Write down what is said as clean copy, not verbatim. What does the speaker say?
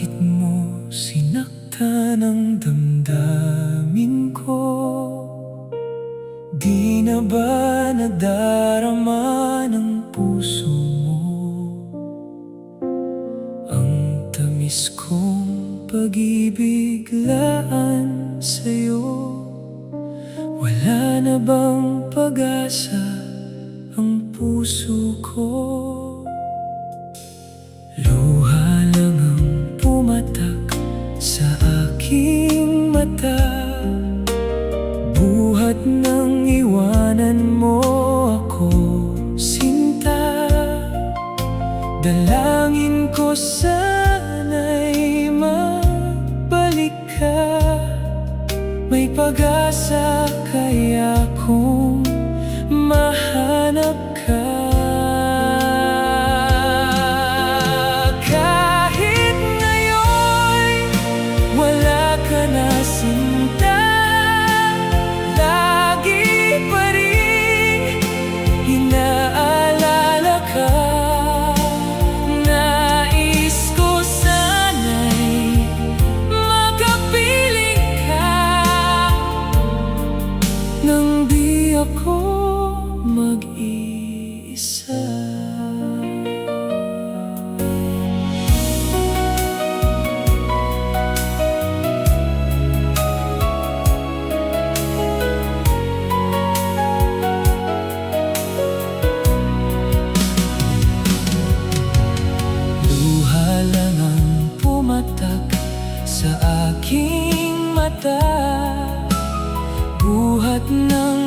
Bakit mo sinaktan ang damdamin ko? Di na ba nadarama ng puso mo ang tamis kong pag-ibig laan sa'yo? Wala na bang pag-asa ang puso ko? Luha lang ang pumatak sa aking mata, buhat ng iwanan mo ako, sinta. Dalangin ko sana'y mabalik ka. May pag-asa kaya kung mahanap ka. Kahit ngayon wala ka na, sinta, lagi pa rin inaalala ka. Nais ko sana'y makapiling ka nang di ako mag-iisa. Luha lang ang pumatak sa aking mata, buhat ng